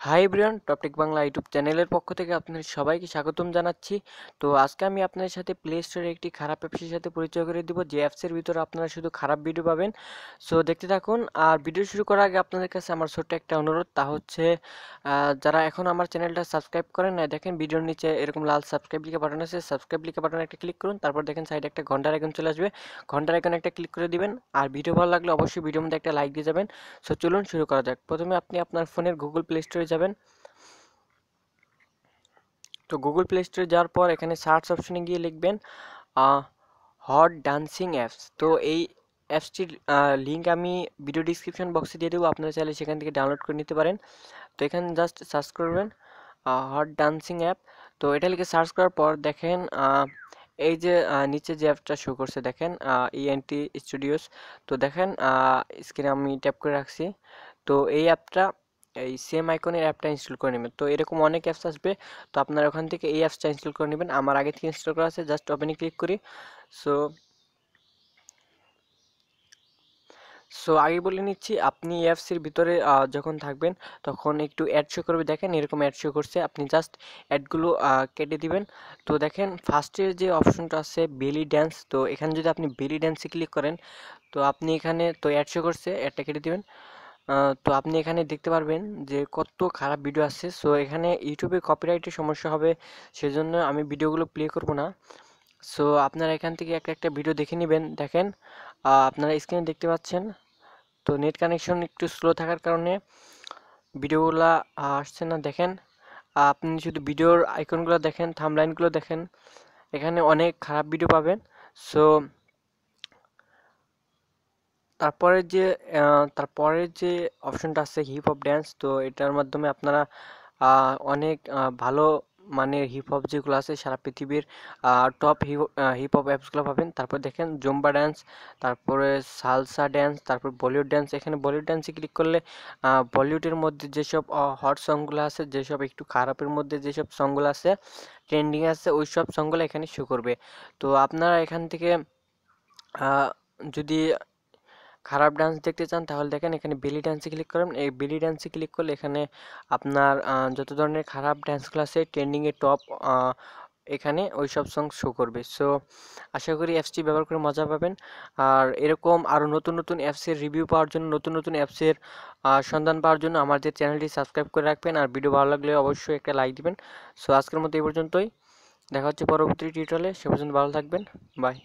Hi everyone, topic Bangla YouTube চ্যানেলের পক্ষ থেকে আপনাদের সবাইকে স্বাগতম জানাচ্ছি। তো আজকে আমি আপনাদের সাথে প্লে স্টোরে একটি খারাপ অ্যাপসের সাথে পরিচয় করে দিব, যে অ্যাপসের ভিতরে আপনারা শুধু খারাপ ভিডিও পাবেন। সো দেখতে থাকুন। আর ভিডিও শুরু করার আগে আপনাদের কাছে আমার ছোট্ট একটা অনুরোধ, তা হচ্ছে যারা এখন আমার চ্যানেলটা সাবস্ক্রাইব করেন না, দেখেন ভিডিওর নিচে এরকম লাল সাবস্ক্রাইব লিখে বাটন আছে, সাবস্ক্রাইব লিখে বাটনে একটা ক্লিক করুন। তারপর দেখেন সাইডে একটা ঘন্টার আইকন চলে আসবে, ঘন্টার আইকনে একটা ক্লিক করে দিবেন। আর ভিডিও ভালো লাগলে অবশ্যই ভিডিওর মধ্যে একটা লাইক দিয়ে যাবেন। সো চলুন শুরু করা যাক। প্রথমে আপনি আপনার ফোনের গুগল প্লে স্টোরে যাবেন। তো গুগল প্লে স্টোরে যাওয়ার পর এখানে সার্চ অপশনে গিয়ে লিখবেন হট ডান্সিং অ্যাপস। তো এই অ্যাপসটির লিঙ্ক আমি ভিডিও ডিসক্রিপশন বক্সে দিয়ে দেবো, আপনারা চাইলে সেখান থেকে ডাউনলোড করে নিতে পারেন। তো এখানে জাস্ট সার্চ করবেন হট ডান্সিং অ্যাপ। তো এটা লিখে সার্চ করার পর দেখেন এই যে নিচে যে অ্যাপটা শো করছে দেখেন ইএনটি স্টুডিওস। তো দেখেন স্ক্রিনে আমি ট্যাপ করে রাখছি। তো এই অ্যাপটা, এই সেম আইকনের অ্যাপটা ইনস্টল করে নেবেন। তো এরকম অনেক অ্যাপস আসবে, তো আপনারা ওখান থেকে এই অ্যাপসটা ইনস্টল করে নেবেন। আমার আগে থেকে ইনস্টল করা আছে, জাস্ট ওপেনে ক্লিক করি। সো সো আগে বলে নিচ্ছি, আপনি এই অ্যাপসের ভিতরে যখন থাকবেন তখন একটু অ্যাড শো করবে, দেখেন এরকম অ্যাড শো করছে, আপনি জাস্ট অ্যাডগুলো কেটে দিবেন। তো দেখেন ফার্স্টের যে অপশনটা আছে বেলি ড্যান্স, তো এখানে যদি আপনি বেলি ড্যান্সে ক্লিক করেন, তো আপনি এখানে তো অ্যাড শো করছে, অ্যাডটা কেটে দিবেন। তো আপনি এখানে দেখতে পারবেন যে কত খারাপ ভিডিও আছে। সো এখানে ইউটিউবে কপিরাইটের সমস্যা হবে, সেজন্য আমি ভিডিওগুলো প্লে করব না। সো আপনারা এখান থেকে একটা একটা ভিডিও দেখে নেবেন। দেখেন আপনারা স্ক্রিনে দেখতে পাচ্ছেন। তো নেট কানেকশন একটু স্লো থাকার কারণে ভিডিওগুলো আসছে না। দেখেন আপনি শুধু ভিডিওর আইকনগুলো দেখেন, থাম্বলাইনগুলো দেখেন, এখানে অনেক খারাপ ভিডিও পাবেন। সো তারপরের যে অপশনটা আছে হিপ হপ ড্যান্স, তো এটার মাধ্যমে আপনারা অনেক ভালো মানের হিপ হপ যেগুলো আছে সারা পৃথিবীর টপ হিপ হপ অ্যাপসগুলো পাবেন। তারপর দেখেন জুম্বা ড্যান্স, তারপরে সালসা ড্যান্স, তারপর বলিউড ড্যান্স। এখানে বলিউড ড্যান্সে ক্লিক করলে বলিউডের মধ্যে যেসব হট সংগুলো আছে, যেসব একটু খারাপের মধ্যে যেসব সংগুলো আছে, ট্রেন্ডিং আছে, ওই সব সংগুলো এখানে শো করবে। তো আপনারা এখান থেকে যদি খারাপ ডান্স দেখতে চান তাহলে দেখেন এখানে বেলি ডান্সে ক্লিক করেন। এই বেলি ডান্সে ক্লিক করলে এখানে আপনার যত ধরনের খারাপ ডান্সগুলো আছে ট্রেন্ডিংয়ে টপ, এখানে ওই সব সং শো করবে। সো আশা করি অ্যাপসটি ব্যবহার করে মজা পাবেন। আর এরকম আরও নতুন নতুন অ্যাপসের রিভিউ পাওয়ার জন্য, নতুন নতুন অ্যাপসের সন্ধান পাওয়ার জন্য আমাদের চ্যানেলটি সাবস্ক্রাইব করে রাখবেন। আর ভিডিও ভালো লাগলে অবশ্যই একটা লাইক দিবেন। সো আজকের মতো এই পর্যন্তই, দেখা হচ্ছে পরবর্তী টিউটোরিয়ালে। সে পর্যন্ত ভালো থাকবেন, বাই।